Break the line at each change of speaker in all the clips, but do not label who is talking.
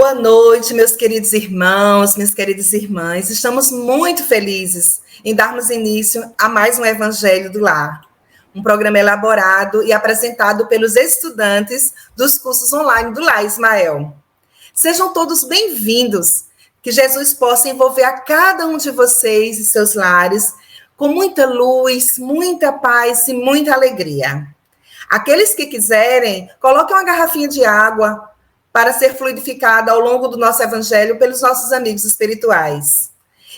Boa noite, meus queridos irmãos, minhas queridas irmãs. Estamos muito felizes em darmos início a mais um Evangelho do Lar, um programa elaborado e apresentado pelos estudantes dos cursos online do Lar Ismael. Sejam todos bem-vindos, que Jesus possa envolver a cada um de vocês e seus lares com muita luz, muita paz e muita alegria. Aqueles que quiserem, coloquem uma garrafinha de água para ser fluidificada ao longo do nosso evangelho pelos nossos amigos espirituais.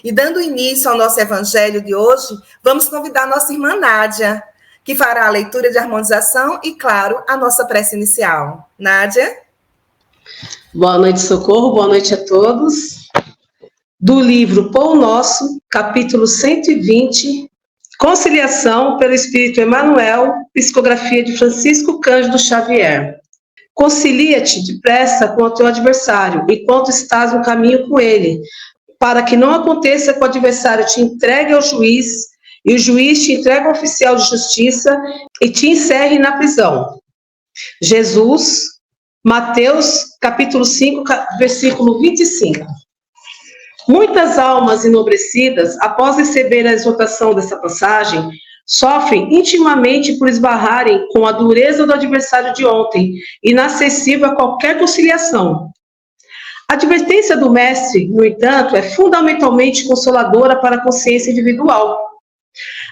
E dando início ao nosso evangelho de hoje, vamos convidar a nossa irmã Nádia, que fará a leitura de harmonização e, claro, a nossa prece inicial. Nádia?
Boa noite, Socorro, boa noite a todos. Do livro Pão Nosso, capítulo 120, Conciliação pelo Espírito Emmanuel, psicografia de Francisco Cândido Xavier. Concilia-te depressa com o teu adversário, enquanto estás no caminho com ele, para que não aconteça que o adversário te entregue ao juiz, e o juiz te entregue ao oficial de justiça e te encerre na prisão. Jesus, Mateus, capítulo 5, versículo 25. Muitas almas enobrecidas, após receber a exortação dessa passagem, sofrem intimamente por esbarrarem com a dureza do adversário de ontem, inacessível a qualquer conciliação. A advertência do mestre, no entanto, é fundamentalmente consoladora para a consciência individual.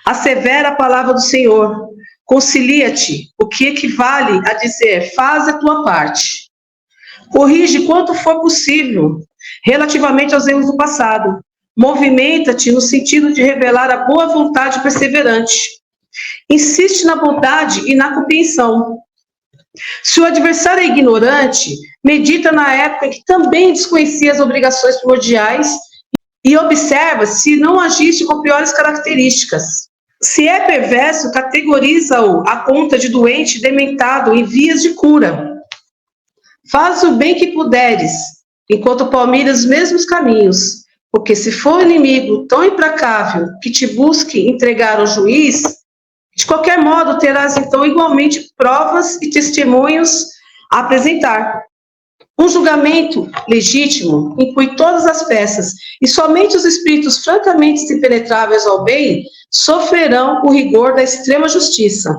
Assevera a palavra do Senhor: concilia-te, o que equivale a dizer, faz a tua parte. Corrige quanto for possível, relativamente aos erros do passado. Movimenta-te no sentido de revelar a boa vontade perseverante. Insiste na bondade e na compreensão. Se o adversário é ignorante, medita na época em que também desconhecia as obrigações primordiais e observa se não agiste com piores características. Se é perverso, categoriza-o à conta de doente dementado em vias de cura. Faz o bem que puderes, enquanto palmilhas os mesmos caminhos. Porque se for inimigo tão implacável que te busque entregar ao juiz, de qualquer modo terás então igualmente provas e testemunhos a apresentar. Um julgamento legítimo inclui todas as peças, e somente os espíritos francamente impenetráveis ao bem sofrerão o rigor da extrema justiça.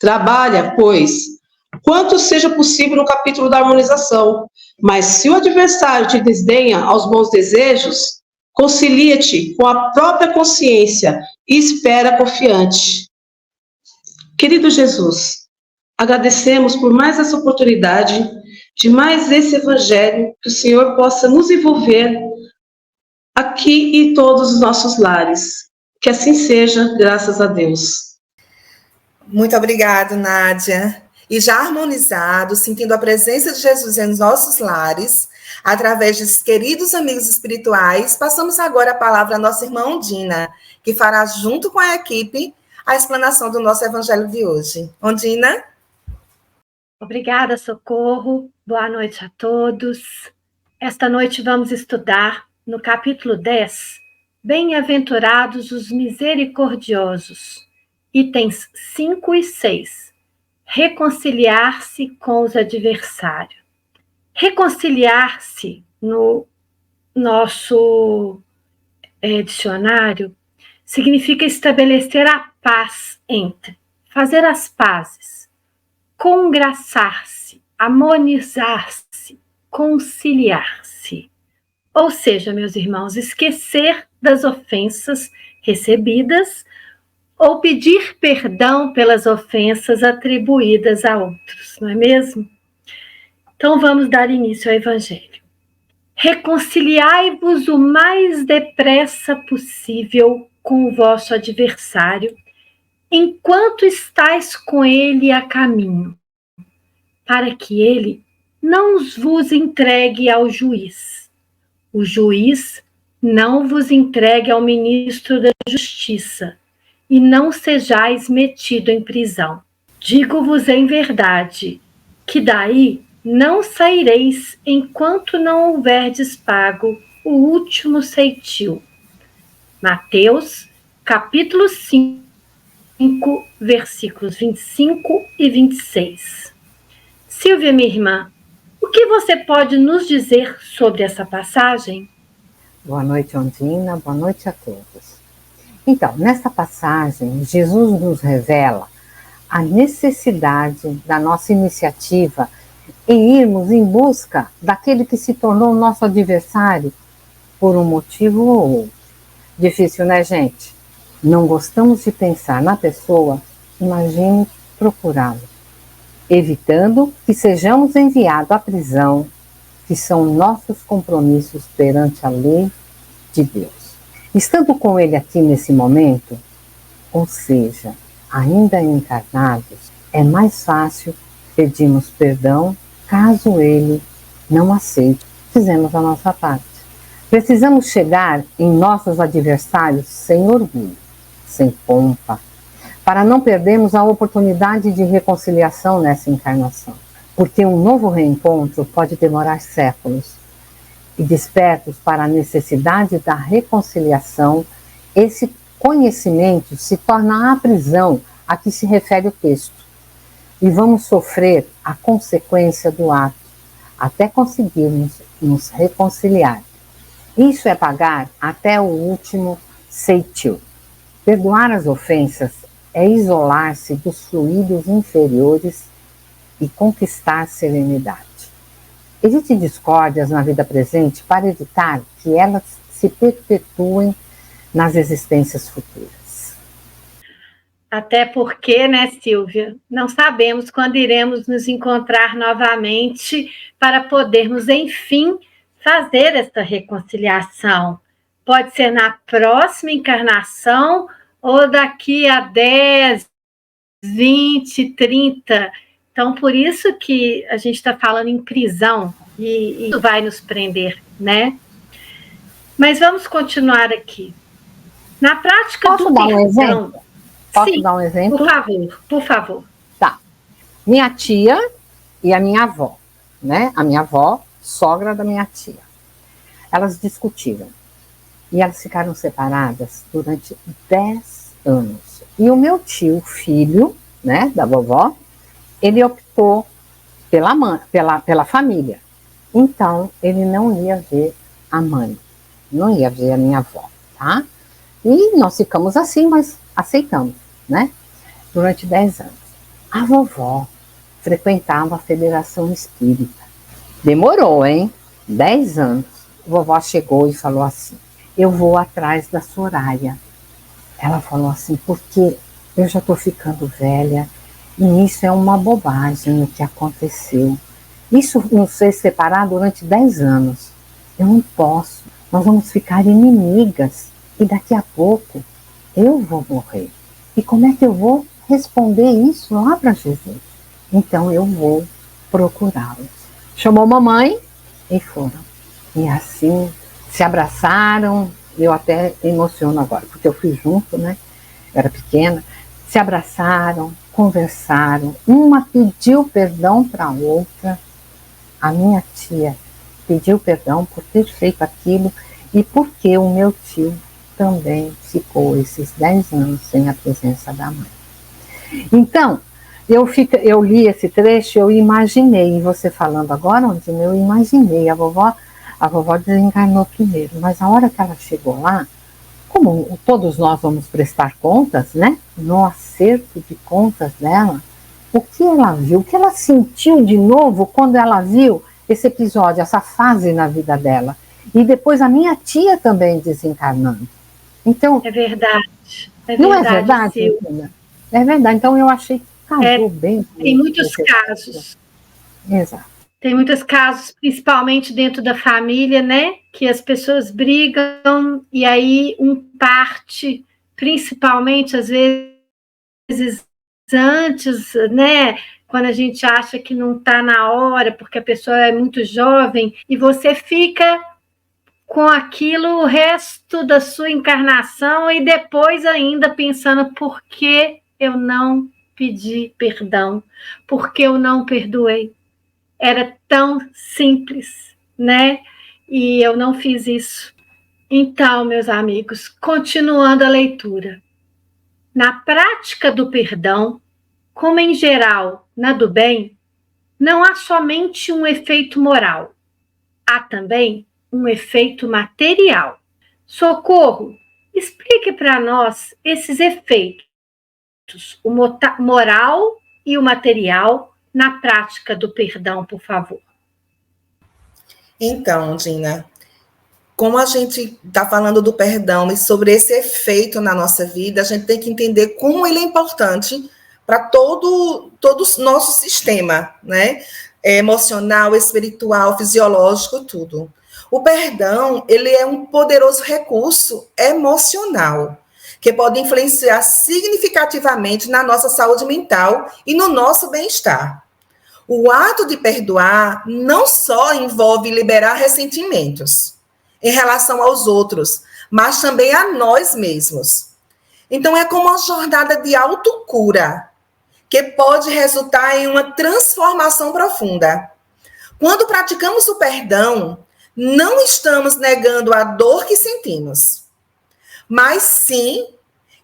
Trabalha, pois, quanto seja possível no capítulo da harmonização, mas se o adversário te desdenha aos bons desejos, concilia-te com a própria consciência e espera confiante. Querido Jesus, agradecemos por mais essa oportunidade, de mais esse evangelho, que o Senhor possa nos envolver aqui e em todos os nossos lares. Que assim seja, graças a Deus.
Muito obrigada, Nádia. E já harmonizado, sentindo a presença de Jesus em nossos lares, através dos queridos amigos espirituais, passamos agora a palavra à nossa irmã Ondina, que fará, junto com a equipe, a explanação do nosso evangelho de hoje. Ondina?
Obrigada, Socorro. Boa noite a todos. Esta noite vamos estudar, no capítulo 10, Bem-aventurados os misericordiosos, itens 5 e 6. Reconciliar-se com os adversários. Reconciliar-se, no nosso dicionário, significa estabelecer a paz entre, fazer as pazes, congraçar-se, harmonizar-se, conciliar-se. Ou seja, meus irmãos, esquecer das ofensas recebidas ou pedir perdão pelas ofensas atribuídas a outros, não é mesmo? Então vamos dar início ao Evangelho. Reconciliai-vos o mais depressa possível com o vosso adversário enquanto estais com ele a caminho, para que ele não vos entregue ao juiz. O juiz não vos entregue ao ministro da Justiça, e não sejais metido em prisão. Digo-vos em verdade, que daí não saireis enquanto não houverdes pago o último ceitil. Mateus, capítulo 5, versículos 25 e 26. Silvia, minha irmã, o que você pode nos dizer sobre essa passagem?
Boa noite, Ondina. Boa noite a todos. Então, nessa passagem, Jesus nos revela a necessidade da nossa iniciativa em irmos em busca daquele que se tornou nosso adversário por um motivo ou outro. Difícil, né, gente? Não gostamos de pensar na pessoa, imagine procurá-lo, evitando que sejamos enviados à prisão, que são nossos compromissos perante a lei de Deus. Estando com ele aqui nesse momento, ou seja, ainda encarnados, é mais fácil pedirmos perdão caso ele não aceite. Fizemos a nossa parte. Precisamos chegar em nossos adversários sem orgulho, sem pompa, para não perdermos a oportunidade de reconciliação nessa encarnação. Porque um novo reencontro pode demorar séculos. E despertos para a necessidade da reconciliação, esse conhecimento se torna a prisão a que se refere o texto. E vamos sofrer a consequência do ato, até conseguirmos nos reconciliar. Isso é pagar até o último ceitil. Perdoar as ofensas é isolar-se dos fluidos inferiores e conquistar serenidade. Existem discórdias na vida presente para evitar que elas se perpetuem nas existências futuras.
Até porque, né, Silvia, não sabemos quando iremos nos encontrar novamente para podermos, enfim, fazer esta reconciliação. Pode ser na próxima encarnação ou daqui a 10, 20, 30. Então, por isso que a gente está falando em prisão e isso vai nos prender, né? Mas vamos continuar aqui. Na prática
Posso
do
dar um
perdão...
exemplo? Posso
Sim,
dar um exemplo?
por favor, por favor.
Tá. Minha tia e a minha avó, né? A minha avó, sogra da minha tia. Elas discutiram. E elas ficaram separadas durante 10 anos. E o meu tio, filho, né, da vovó, ele optou pela família. Então, ele não ia ver a mãe, não ia ver a minha avó, tá? E nós ficamos assim, mas aceitamos, né? Durante 10 anos. A vovó frequentava a Federação Espírita. Demorou, hein? 10 anos. A vovó chegou e falou assim: eu vou atrás da Soraya. Ela falou assim, porque eu já estou ficando velha e isso é uma bobagem o que aconteceu. Isso nos fez separar durante 10 anos. Eu não posso. Nós vamos ficar inimigas e daqui a pouco eu vou morrer. E como é que eu vou responder isso lá para Jesus? Então eu vou procurá-los. Chamou a mamãe e foram. E assim se abraçaram. Eu até emociono agora, porque eu fui junto, né? Eu era pequena. Se abraçaram, conversaram. Uma pediu perdão para a outra. A minha tia pediu perdão por ter feito aquilo e porque o meu tio também ficou esses 10 anos sem a presença da mãe. Então, eu li esse trecho, eu imaginei, e você falando agora, onde eu imaginei, a vovó desencarnou primeiro, mas a hora que ela chegou lá, como todos nós vamos prestar contas, né, no acerto de contas dela, o que ela viu, o que ela sentiu de novo quando ela viu esse episódio, essa fase na vida dela. E depois a minha tia também desencarnando. Então,
É verdade.
Não é verdade? É verdade. Então eu achei que casou bem.
Tem muitos casos.
Exato.
Tem muitos casos, principalmente dentro da família, né? Que as pessoas brigam e aí um parte, principalmente, às vezes, vezes antes, né? Quando a gente acha que não está na hora, porque a pessoa é muito jovem, e você fica com aquilo o resto da sua encarnação e depois ainda pensando por que eu não pedi perdão, por que eu não perdoei. Era tão simples, né? E eu não fiz isso. Então, meus amigos, continuando a leitura. Na prática do perdão, como em geral na do bem, não há somente um efeito moral, há também um efeito material. Socorro, explique para nós esses efeitos, o moral e o material, na prática do perdão, por favor.
Então, Dina, como a gente está falando do perdão e sobre esse efeito na nossa vida, a gente tem que entender como ele é importante para todo o nosso sistema, né? Emocional, espiritual, fisiológico, tudo. O perdão, ele é um poderoso recurso emocional, que pode influenciar significativamente na nossa saúde mental e no nosso bem-estar. O ato de perdoar não só envolve liberar ressentimentos em relação aos outros, mas também a nós mesmos. Então, é como uma jornada de autocura, que pode resultar em uma transformação profunda. Quando praticamos o perdão, não estamos negando a dor que sentimos, mas sim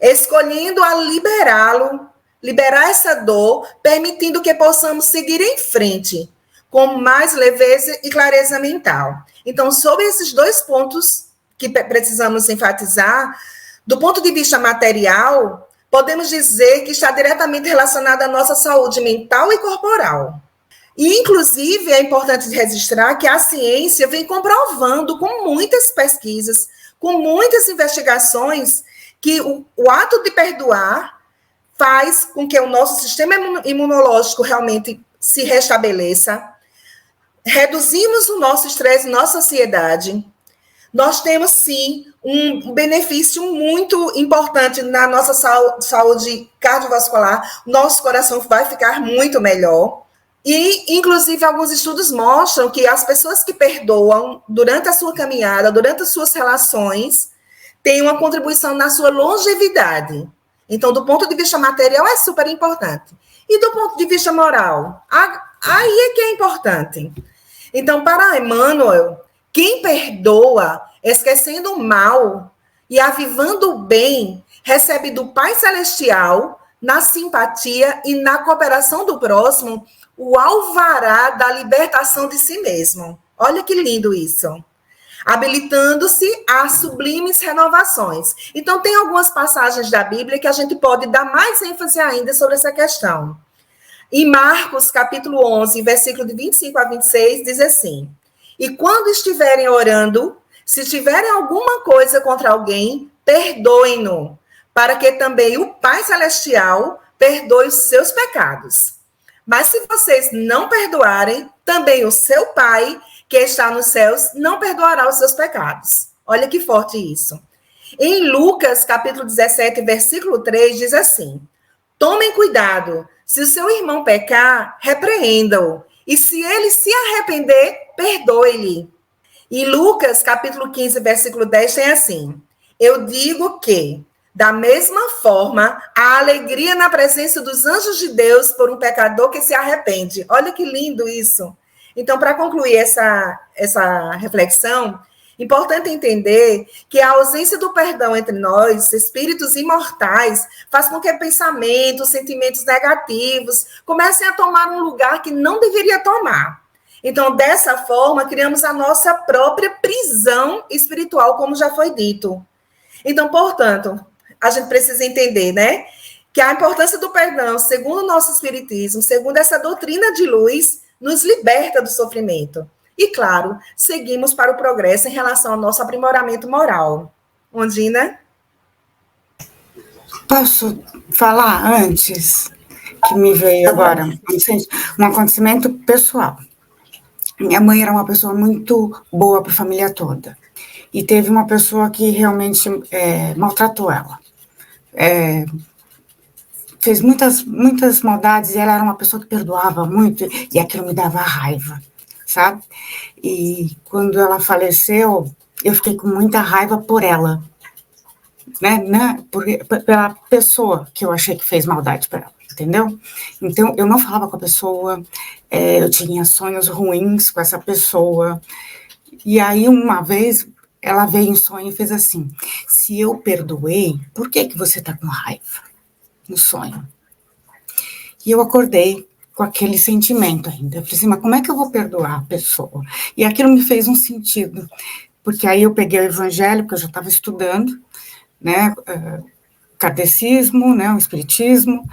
escolhendo a liberar essa dor, permitindo que possamos seguir em frente com mais leveza e clareza mental. Então, sobre esses dois pontos que precisamos enfatizar, do ponto de vista material, podemos dizer que está diretamente relacionado à nossa saúde mental e corporal. E, inclusive, é importante registrar que a ciência vem comprovando com muitas pesquisas, com muitas investigações, que o ato de perdoar faz com que o nosso sistema imunológico realmente se restabeleça, reduzimos o nosso estresse, nossa ansiedade. Nós temos, sim, um benefício muito importante na nossa saúde cardiovascular. Nosso coração vai ficar muito melhor. E, inclusive, alguns estudos mostram que as pessoas que perdoam durante a sua caminhada, durante as suas relações, têm uma contribuição na sua longevidade. Então, do ponto de vista material, é super importante. E do ponto de vista moral? Aí é que é importante. Então, para Emmanuel, quem perdoa, esquecendo o mal e avivando o bem, recebe do Pai Celestial, na simpatia e na cooperação do próximo, o alvará da libertação de si mesmo. Olha que lindo isso. Habilitando-se a sublimes renovações. Então, tem algumas passagens da Bíblia que a gente pode dar mais ênfase ainda sobre essa questão. Em Marcos, capítulo 11, versículo de 25 a 26, diz assim: e quando estiverem orando, se tiverem alguma coisa contra alguém, perdoem-no, para que também o Pai Celestial perdoe os seus pecados. Mas se vocês não perdoarem, também o seu Pai, que está nos céus, não perdoará os seus pecados. Olha que forte isso. Em Lucas, capítulo 17, versículo 3, diz assim: tomem cuidado, se o seu irmão pecar, repreenda-o, e se ele se arrepender, perdoe-lhe. Em Lucas, capítulo 15, versículo 10, tem assim: eu digo que, da mesma forma, há alegria na presença dos anjos de Deus por um pecador que se arrepende. Olha que lindo isso. Então, para concluir essa reflexão, importante entender que a ausência do perdão entre nós, espíritos imortais, faz com que pensamentos, sentimentos negativos comecem a tomar um lugar que não deveria tomar. Então, dessa forma, criamos a nossa própria prisão espiritual, como já foi dito. Então, portanto, a gente precisa entender, né, que a importância do perdão, segundo o nosso espiritismo, segundo essa doutrina de luz, nos liberta do sofrimento. E, claro, seguimos para o progresso em relação ao nosso aprimoramento moral. Ondina?
Posso falar antes, que me veio agora, um acontecimento pessoal. Minha mãe era uma pessoa muito boa para a família toda. E teve uma pessoa que realmente maltratou ela. fez muitas maldades, e ela era uma pessoa que perdoava muito, e aquilo me dava raiva, sabe? E quando ela faleceu, eu fiquei com muita raiva por ela, né? Pela pessoa que eu achei que fez maldade para ela, entendeu? Então, eu não falava com a pessoa, eu tinha sonhos ruins com essa pessoa, e aí, uma vez, ela veio em sonho e fez assim: se eu perdoei, por que você está com raiva? No sonho. E eu acordei com aquele sentimento ainda. Eu falei assim, mas como é que eu vou perdoar a pessoa? E aquilo me fez um sentido, porque aí eu peguei o evangelho, que eu já estava estudando, né, catecismo, né, o espiritismo,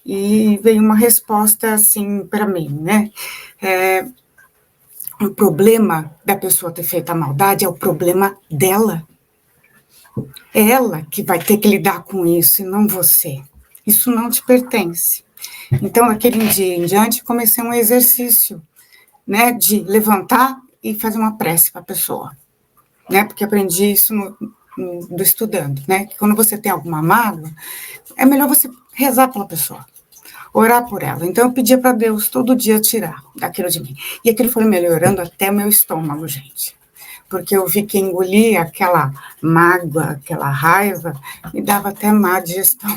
e veio uma resposta assim para mim, né, o problema da pessoa ter feito a maldade é o problema dela. É ela que vai ter que lidar com isso e não você. Isso não te pertence. Então, naquele dia em diante, comecei um exercício, né, de levantar e fazer uma prece para a pessoa, né, porque aprendi isso do estudando, né, que quando você tem alguma mágoa, é melhor você rezar pela pessoa, orar por ela. Então, eu pedia para Deus todo dia tirar aquilo de mim. E aquilo foi melhorando até meu estômago, gente. Porque eu vi que engolir aquela mágoa, aquela raiva, me dava até má digestão.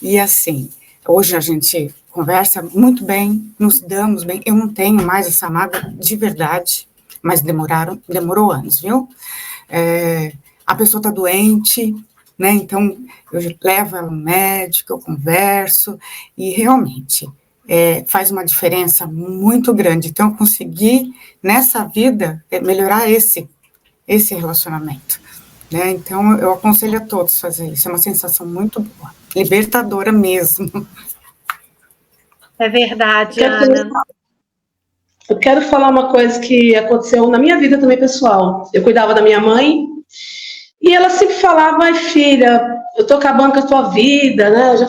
E assim, hoje a gente conversa muito bem, nos damos bem. Eu não tenho mais essa mágoa de verdade, mas demorou anos, viu? A pessoa está doente, né? Então, eu levo ela no médico, eu converso, e realmente faz uma diferença muito grande. Então, eu consegui, nessa vida, melhorar esse relacionamento, né? Então, eu aconselho a todos fazer isso. É uma sensação muito boa, libertadora mesmo.
É verdade, Ana.
Eu quero falar uma coisa que aconteceu na minha vida também, pessoal. Eu cuidava da minha mãe, e ela sempre falava, ai filha, eu tô acabando com a tua vida, né? Eu já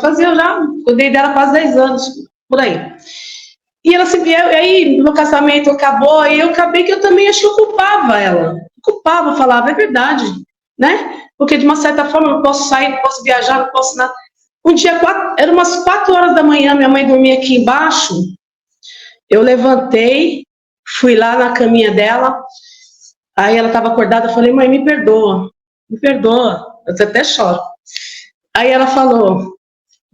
cuidei dela quase 10 anos, por aí. E ela sempre, aí meu casamento acabou, e eu acabei que eu também acho que eu culpava ela. Culpava, falava, é verdade, né? Porque de uma certa forma eu não posso sair, não posso viajar, não posso nada. Um dia, era umas 4 horas da manhã, minha mãe dormia aqui embaixo, eu levantei, fui lá na caminha dela, aí ela estava acordada, eu falei, mãe, me perdoa, eu até choro. Aí ela falou,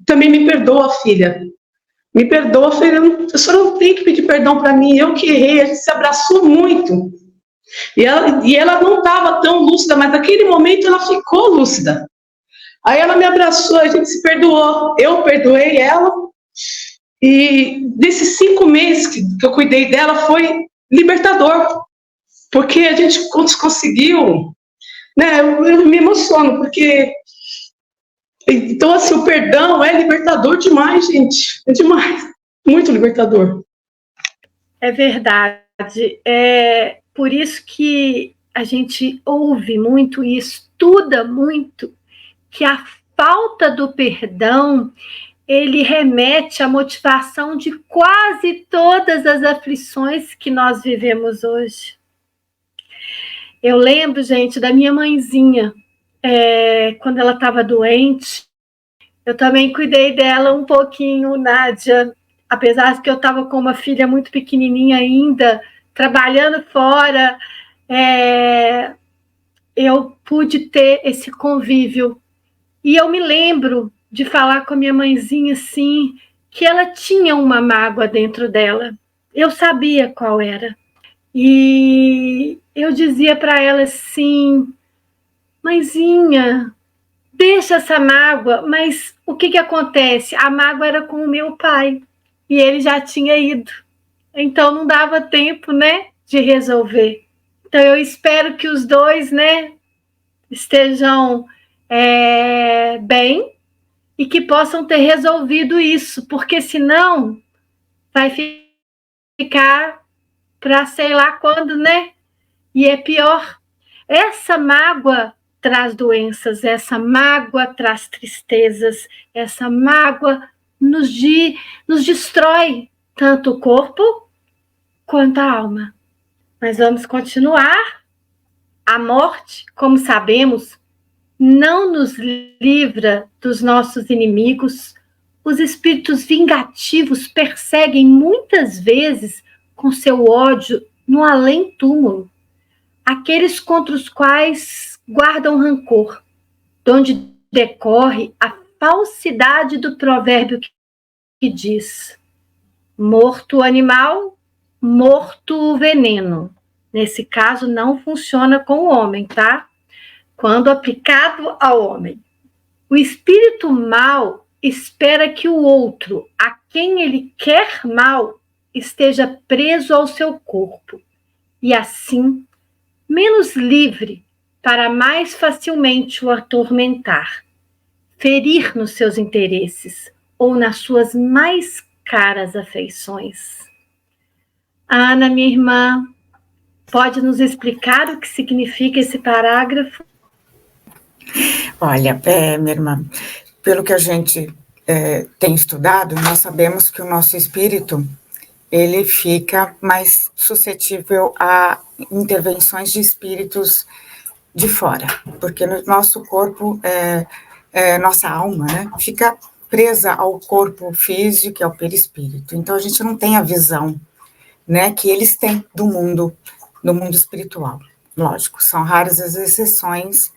também me perdoa, filha, me perdoa, filha, a senhora não tem que pedir perdão para mim, eu que errei, a gente se abraçou muito. E ela não estava tão lúcida, mas naquele momento ela ficou lúcida. Aí ela me abraçou, a gente se perdoou, eu perdoei ela, e desses 5 meses que eu cuidei dela foi libertador, porque a gente conseguiu, né, eu me emociono, porque, então assim, o perdão é libertador demais, gente, é demais, muito libertador.
É verdade, é por isso que a gente ouve muito e estuda muito, que a falta do perdão, ele remete à motivação de quase todas as aflições que nós vivemos hoje. Eu lembro, gente, da minha mãezinha, quando ela estava doente, eu também cuidei dela um pouquinho, Nádia, apesar de que eu estava com uma filha muito pequenininha ainda, trabalhando fora, eu pude ter esse convívio. E eu me lembro de falar com a minha mãezinha assim, que ela tinha uma mágoa dentro dela. Eu sabia qual era. E eu dizia para ela assim, mãezinha, deixa essa mágoa, mas o que acontece? A mágoa era com o meu pai, e ele já tinha ido. Então não dava tempo, né, de resolver. Então eu espero que os dois, né, estejam bem e que possam ter resolvido isso, porque senão vai ficar para sei lá quando, né? E é pior. Essa mágoa traz doenças, essa mágoa traz tristezas, essa mágoa nos destrói tanto o corpo quanto a alma. Mas vamos continuar. A morte, como sabemos, não nos livra dos nossos inimigos, os espíritos vingativos perseguem muitas vezes com seu ódio no além-túmulo aqueles contra os quais guardam rancor, de onde decorre a falsidade do provérbio que diz: morto o animal, morto o veneno. Nesse caso, não funciona com o homem, tá? Quando aplicado ao homem. O espírito mau espera que o outro, a quem ele quer mal, esteja preso ao seu corpo, e assim, menos livre para mais facilmente o atormentar, ferir nos seus interesses ou nas suas mais caras afeições. Ana, minha irmã, pode nos explicar o que significa esse parágrafo?
Olha, minha irmã, pelo que a gente tem estudado, nós sabemos que o nosso espírito, ele fica mais suscetível a intervenções de espíritos de fora, porque no nosso corpo, nossa alma, né, fica presa ao corpo físico e ao perispírito. Então, a gente não tem a visão, né, que eles têm do mundo espiritual. Lógico, são raras as exceções,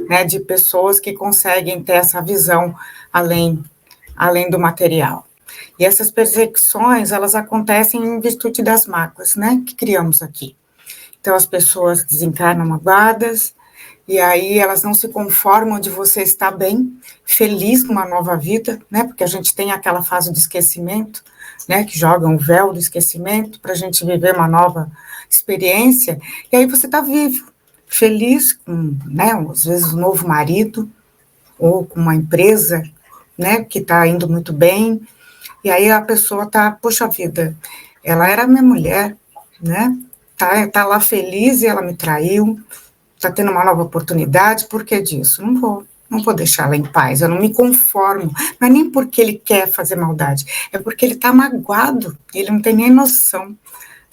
né, de pessoas que conseguem ter essa visão além do material. E essas perseguições, elas acontecem em virtude das mágoas, né, que criamos aqui. Então, as pessoas desencarnam magoadas, e aí elas não se conformam de você estar bem, feliz numa nova vida, né, porque a gente tem aquela fase de esquecimento, né, que joga um véu do esquecimento para a gente viver uma nova experiência, e aí você está vivo, feliz com, né, às vezes, um novo marido, ou com uma empresa, né, que está indo muito bem, e aí a pessoa está, poxa vida, ela era minha mulher, né, tá lá feliz e ela me traiu, está tendo uma nova oportunidade, por que disso? Não vou deixá-la em paz, eu não me conformo, não é nem porque ele quer fazer maldade, é porque ele está magoado, ele não tem nem noção,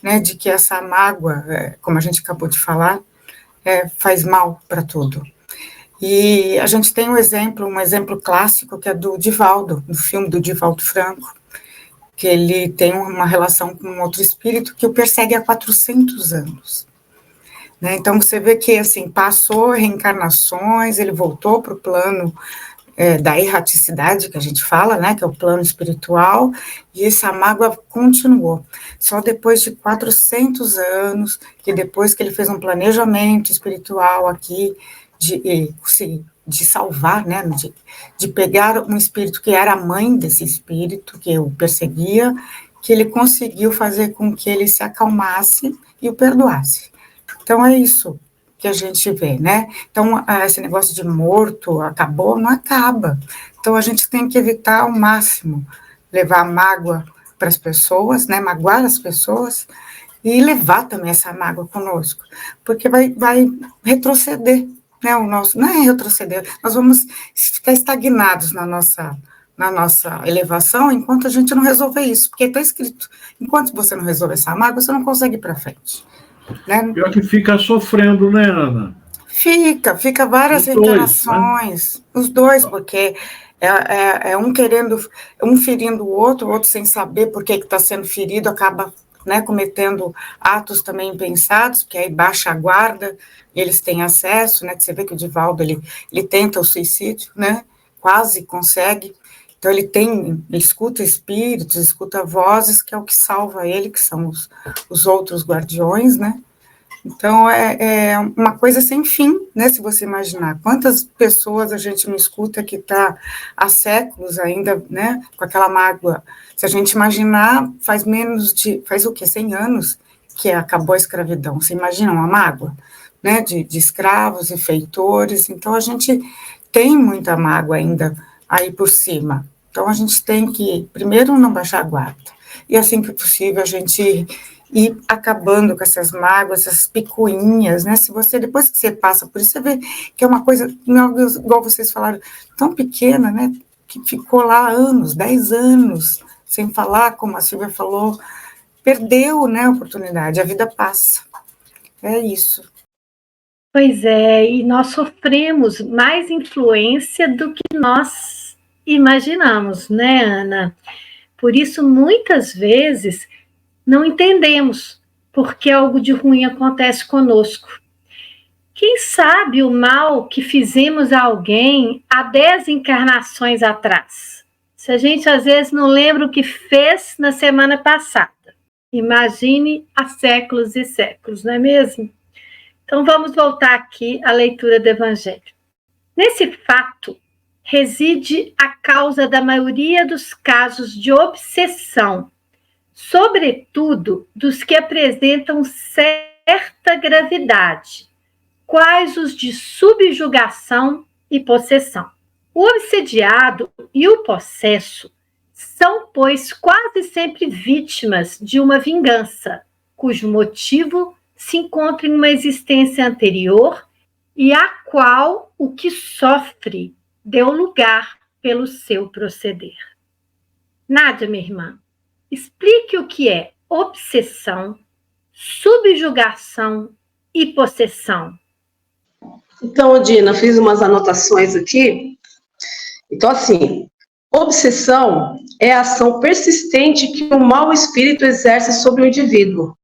né, de que essa mágoa, como a gente acabou de falar, faz mal para tudo. E a gente tem um exemplo clássico, que é do Divaldo, no filme do Divaldo Franco, que ele tem uma relação com outro espírito que o persegue há 400 anos. Né? Então, você vê que, assim, passou reencarnações, ele voltou para o plano da erraticidade, que a gente fala, né, que é o plano espiritual, e essa mágoa continuou. Só depois de 400 anos, que depois que ele fez um planejamento espiritual aqui, de salvar, né, de pegar um espírito que era a mãe desse espírito, que o perseguia, que ele conseguiu fazer com que ele se acalmasse e o perdoasse. Então, é isso que a gente vê, né? Então, esse negócio de morto, acabou, não acaba. Então, a gente tem que evitar ao máximo levar mágoa para as pessoas, né? Magoar as pessoas e levar também essa mágoa conosco, porque vai retroceder, né? Não é retroceder, nós vamos ficar estagnados na nossa elevação enquanto a gente não resolver isso, porque está escrito, enquanto você não resolver essa mágoa, você não consegue ir para frente. Né?
Pior que fica sofrendo, né, Ana?
Fica várias reencarnações, né? Os dois, porque um ferindo o outro sem saber por que está sendo ferido, acaba, né, cometendo atos também impensados, porque aí baixa a guarda, e eles têm acesso, né, que você vê que o Divaldo, ele tenta o suicídio, né, quase consegue, então ele escuta espíritos, escuta vozes, que é o que salva ele, que são os outros guardiões, né. Então, é uma coisa sem fim, né, se você imaginar. Quantas pessoas a gente não escuta que está há séculos ainda, né, com aquela mágoa. Se a gente imaginar, faz o quê? 100 anos que acabou a escravidão. Você imagina uma mágoa, né, de escravos e feitores. Então, a gente tem muita mágoa ainda aí por cima. Então, a gente tem que, primeiro, não baixar a guarda. E, assim que possível, a gente ir acabando com essas mágoas, essas picuinhas, né, depois que você passa por isso, você vê que é uma coisa, igual vocês falaram, tão pequena, né, que ficou lá anos, 10 anos, sem falar, como a Silvia falou, perdeu, né, a oportunidade, a vida passa, é isso.
Pois é, e nós sofremos mais influência do que nós imaginamos, né, Ana? Por isso, muitas vezes, não entendemos porque algo de ruim acontece conosco. Quem sabe o mal que fizemos a alguém há 10 encarnações atrás? Se a gente às vezes não lembra o que fez na semana passada. Imagine há séculos e séculos, não é mesmo? Então vamos voltar aqui à leitura do Evangelho. Nesse fato reside a causa da maioria dos casos de obsessão, sobretudo dos que apresentam certa gravidade, quais os de subjugação e possessão. O obsediado e o possesso são, pois, quase sempre vítimas de uma vingança, cujo motivo se encontra em uma existência anterior e à qual o que sofre deu lugar pelo seu proceder. Nádia, minha irmã, explique o que é obsessão, subjugação e possessão.
Então, Dina, fiz umas anotações aqui. Então, assim, obsessão é a ação persistente que o mau espírito exerce sobre o indivíduo.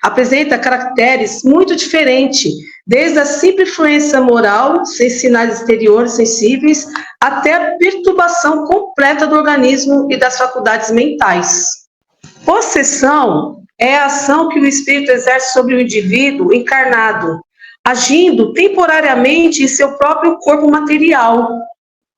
Apresenta caracteres muito diferentes, desde a simples influência moral, sem sinais exteriores sensíveis, até a perturbação completa do organismo e das faculdades mentais. Possessão é a ação que o espírito exerce sobre o indivíduo encarnado, agindo temporariamente em seu próprio corpo material.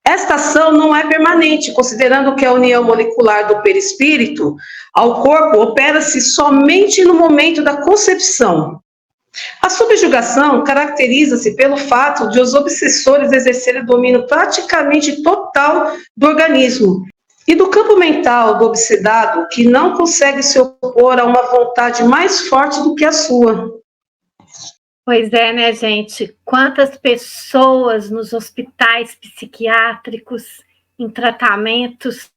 Esta ação não é permanente, considerando que a união molecular do perispírito ao corpo opera-se somente no momento da concepção. A subjugação caracteriza-se pelo fato de os obsessores exercerem domínio praticamente total do organismo e do campo mental do obsedado, que não consegue se opor a uma vontade mais forte do que a sua.
Pois é, né, gente? Quantas pessoas nos hospitais psiquiátricos, em tratamentos,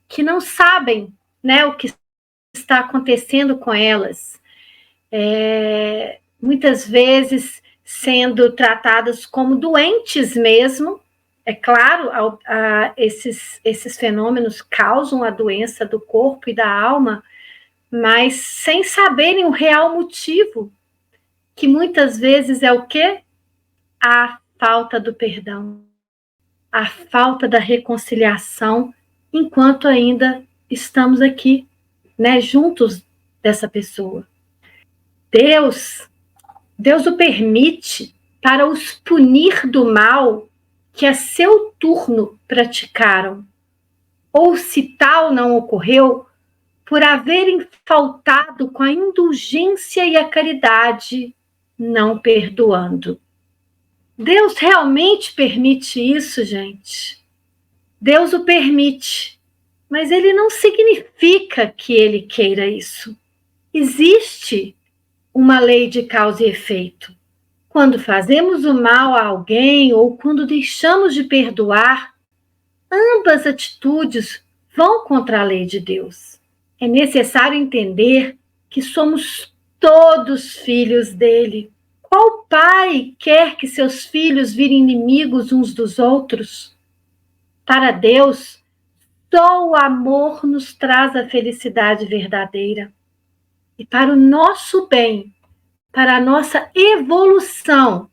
que não sabem, né, o que está acontecendo com elas. Muitas vezes sendo tratadas como doentes mesmo. É claro, esses fenômenos causam a doença do corpo e da alma, mas sem saberem o real motivo, que muitas vezes é o quê? A falta do perdão, a falta da reconciliação, enquanto ainda estamos aqui, né, juntos dessa pessoa. Deus o permite para os punir do mal que a seu turno praticaram, ou se tal não ocorreu, por haverem faltado com a indulgência e a caridade, não perdoando. Deus realmente permite isso, gente? Deus o permite, mas ele não significa que ele queira isso. Existe uma lei de causa e efeito. Quando fazemos o mal a alguém ou quando deixamos de perdoar, ambas atitudes vão contra a lei de Deus. É necessário entender que somos todos filhos dele. Qual pai quer que seus filhos virem inimigos uns dos outros? Para Deus, só o amor nos traz a felicidade verdadeira. E para o nosso bem, para a nossa evolução,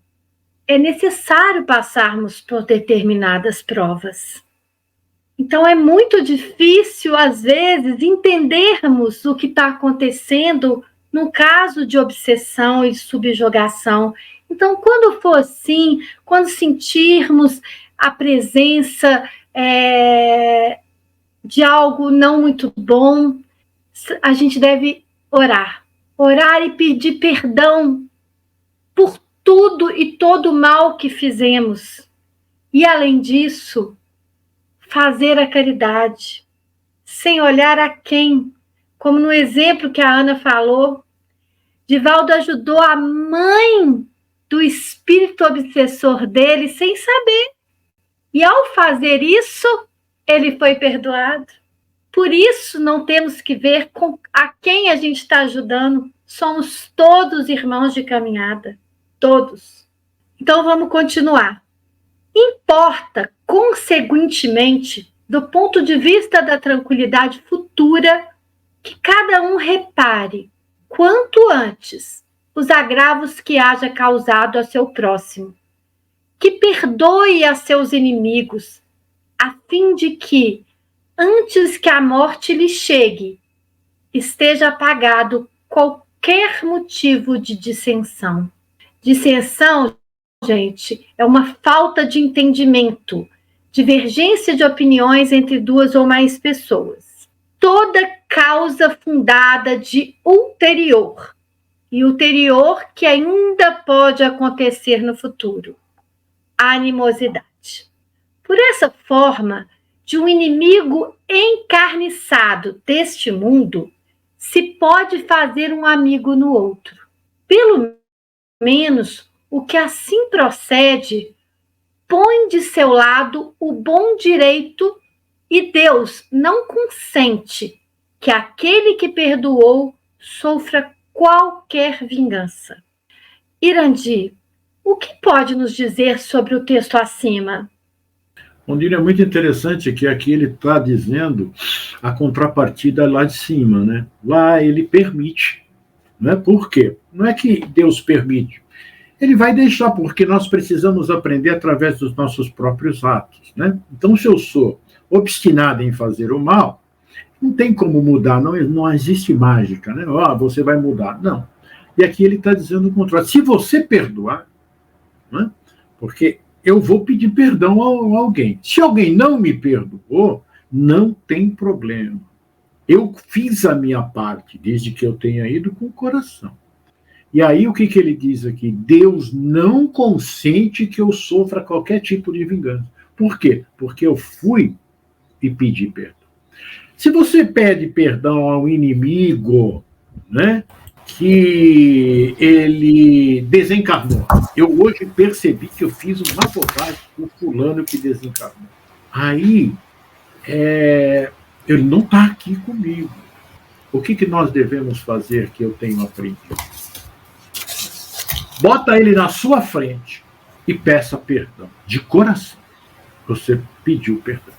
é necessário passarmos por determinadas provas. Então é muito difícil, às vezes, entendermos o que está acontecendo no caso de obsessão e subjugação. Então, quando for assim, quando sentirmos a presença de algo não muito bom, a gente deve orar e pedir perdão por tudo e todo o mal que fizemos. E, além disso, fazer a caridade, sem olhar a quem. Como no exemplo que a Ana falou, Divaldo ajudou a mãe do espírito obsessor dele sem saber. E ao fazer isso, ele foi perdoado. Por isso, não temos que ver com a quem a gente está ajudando. Somos todos irmãos de caminhada. Todos. Então, vamos continuar. Importa, consequentemente, do ponto de vista da tranquilidade futura, que cada um repare, quanto antes, os agravos que haja causado a seu próximo, que perdoe a seus inimigos, a fim de que, antes que a morte lhe chegue, esteja apagado qualquer motivo de dissensão. Dissensão, gente, é uma falta de entendimento, divergência de opiniões entre duas ou mais pessoas. Toda causa fundada de ulterior, e ulterior que ainda pode acontecer no futuro. A animosidade. Por essa forma, de um inimigo encarniçado deste mundo, se pode fazer um amigo no outro. Pelo menos, o que assim procede, põe de seu lado o bom direito e Deus não consente que aquele que perdoou sofra qualquer vingança. Irandi, o que pode nos dizer sobre o texto acima?
Ondina, é muito interessante que aqui ele está dizendo a contrapartida lá de cima, né? Lá ele permite, né? Por quê? Não é que Deus permite, ele vai deixar, porque nós precisamos aprender através dos nossos próprios atos, né? Então, se eu sou obstinado em fazer o mal, não tem como mudar, não existe mágica, né? Você vai mudar, não. E aqui ele está dizendo o contrário. Se você perdoar, né? Porque eu vou pedir perdão a alguém. Se alguém não me perdoou, não tem problema. Eu fiz a minha parte, desde que eu tenha ido com o coração. E aí o que ele diz aqui? Deus não consente que eu sofra qualquer tipo de vingança. Por quê? Porque eu fui e pedi perdão. Se você pede perdão ao inimigo, né, que ele desencarnou. Eu hoje percebi que eu fiz uma bobagem com o fulano que desencarnou. Aí, ele não está aqui comigo. O que nós devemos fazer que eu tenho aprendido? Bota ele na sua frente e peça perdão, de coração. Você pediu perdão.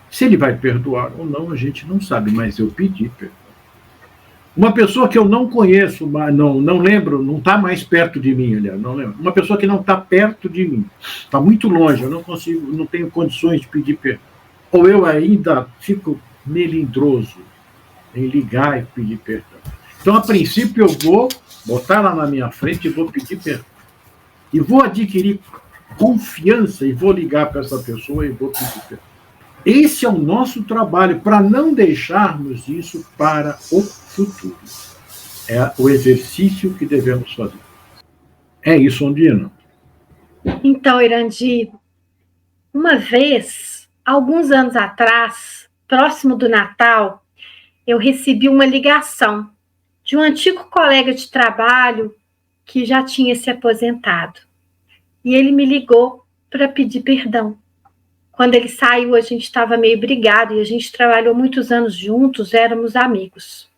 Se ele vai perdoar ou não, a gente não sabe, mas eu pedi perdão. Uma pessoa que eu não conheço, não lembro, não está mais perto de mim, aliás, não lembro. Uma pessoa que não está perto de mim, está muito longe, eu não tenho condições de pedir perdão. Ou eu ainda fico melindroso em ligar e pedir perdão. Então, a princípio, eu vou botar lá na minha frente e vou pedir perdão. E vou adquirir confiança e vou ligar para essa pessoa e vou pedir perdão. Esse é o nosso trabalho, para não deixarmos isso para o futuro. É o exercício que devemos fazer. É isso, Ondina.
Então, Irandi, uma vez, alguns anos atrás, próximo do Natal, eu recebi uma ligação de um antigo colega de trabalho que já tinha se aposentado. E ele me ligou para pedir perdão. Quando ele saiu, a gente estava meio brigado e a gente trabalhou muitos anos juntos, éramos amigos.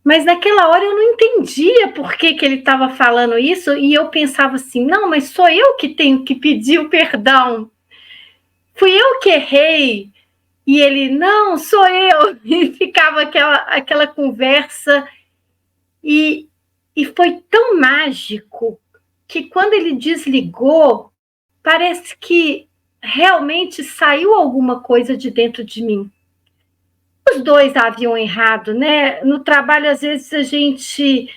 Mas naquela hora eu não entendia por que ele estava falando isso e eu pensava assim, não, mas sou eu que tenho que pedir o perdão. Fui eu que errei. E ele, não, sou eu. E ficava aquela conversa e foi tão mágico que quando ele desligou, parece que realmente saiu alguma coisa de dentro de mim. Os dois haviam errado, né? No trabalho, às vezes, a gente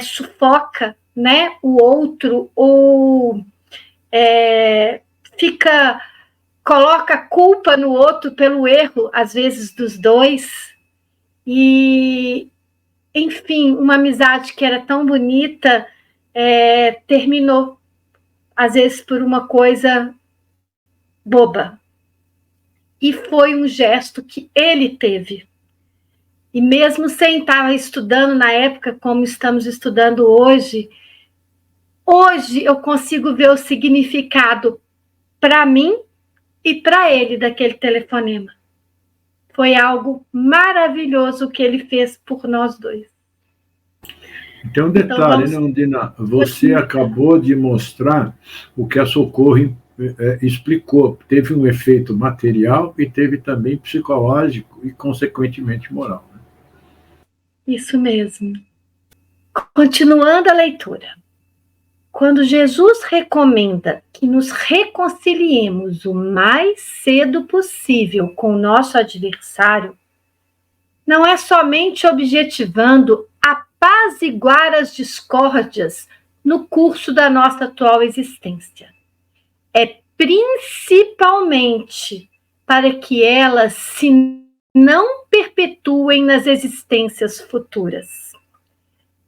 sufoca, né, o outro ou coloca a culpa no outro pelo erro, às vezes, dos dois. E, enfim, uma amizade que era tão bonita terminou, às vezes, por uma coisa boba. E foi um gesto que ele teve. E mesmo sem estar estudando na época como estamos estudando hoje eu consigo ver o significado para mim e para ele daquele telefonema. Foi algo maravilhoso que ele fez por nós dois.
Tem um detalhe, né, Ondina? Você acabou de mostrar o que a Socorro explicou, teve um efeito material e teve também psicológico e, consequentemente, moral.
Isso mesmo. Continuando a leitura. Quando Jesus recomenda que nos reconciliemos o mais cedo possível com o nosso adversário, não é somente objetivando apaziguar as discórdias no curso da nossa atual existência. É principalmente para que elas se não perpetuem nas existências futuras.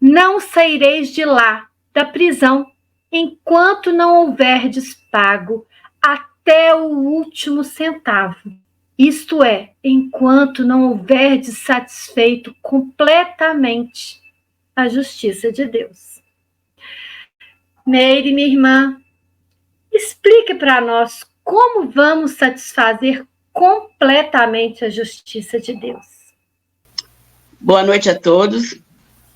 Não saireis de lá, da prisão, enquanto não houverdes pago até o último centavo. Isto é, enquanto não houverdes satisfeito completamente a justiça de Deus. Neire, minha irmã, explique para nós como vamos satisfazer completamente a justiça de Deus.
Boa noite a todos.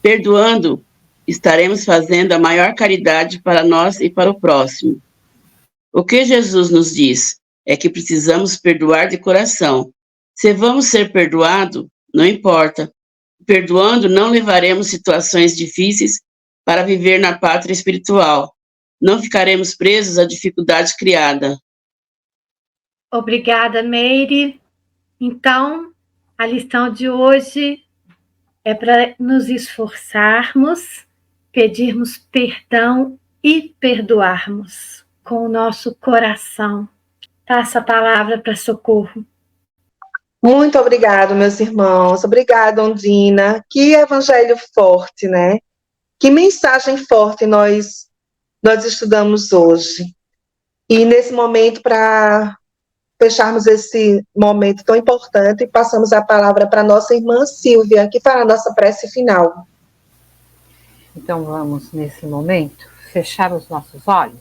Perdoando, estaremos fazendo a maior caridade para nós e para o próximo. O que Jesus nos diz é que precisamos perdoar de coração. Se vamos ser perdoados, não importa. Perdoando, não levaremos situações difíceis para viver na pátria espiritual. Não ficaremos presos à dificuldade criada.
Obrigada, Meire. Então, a lição de hoje é para nos esforçarmos, pedirmos perdão e perdoarmos com o nosso coração. Passa a palavra para Socorro.
Muito obrigado, meus irmãos. Obrigada, Ondina. Que evangelho forte, né? Que mensagem forte nós estudamos hoje. E nesse momento, para fecharmos esse momento tão importante, passamos a palavra para a nossa irmã Silvia, que fará a nossa prece final.
Então vamos, nesse momento, fechar os nossos olhos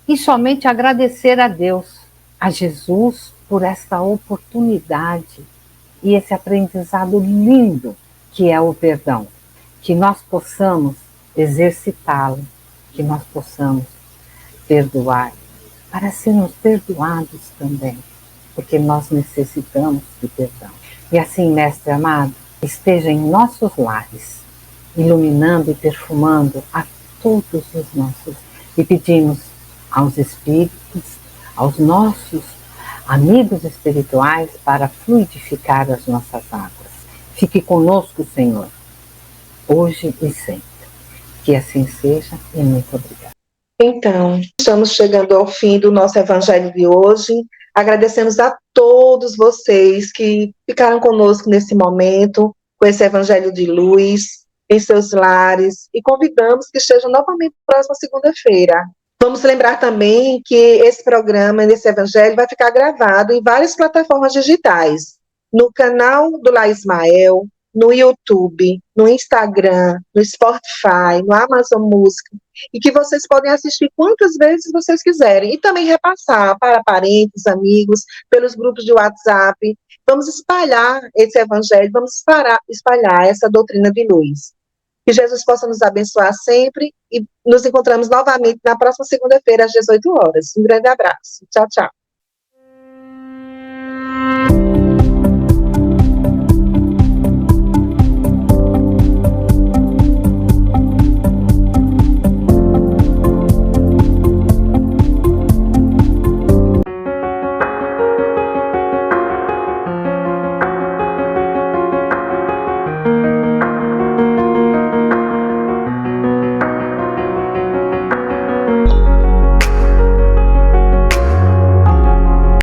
e somente agradecer a Deus, a Jesus, por esta oportunidade e esse aprendizado lindo que é o perdão. Que nós possamos exercitá-lo, que nós possamos perdoar, para sermos perdoados também, porque nós necessitamos de perdão. E assim, Mestre amado, esteja em nossos lares, iluminando e perfumando a todos os nossos. E pedimos aos Espíritos, aos nossos amigos espirituais, para fluidificar as nossas águas. Fique conosco, Senhor, hoje e sempre. Que assim seja, e muito obrigada.
Então, estamos chegando ao fim do nosso evangelho de hoje. Agradecemos a todos vocês que ficaram conosco nesse momento, com esse evangelho de luz, em seus lares, e convidamos que estejam novamente na próxima segunda-feira. Vamos lembrar também que esse programa, esse evangelho, vai ficar gravado em várias plataformas digitais, no canal do Lá Ismael, no YouTube, no Instagram, no Spotify, no Amazon Music, e que vocês podem assistir quantas vezes vocês quiserem, e também repassar para parentes, amigos, pelos grupos de WhatsApp. Vamos espalhar esse evangelho, vamos espalhar essa doutrina de luz. Que Jesus possa nos abençoar sempre, e nos encontramos novamente na próxima segunda-feira, às 18 horas. Um grande abraço. Tchau, tchau.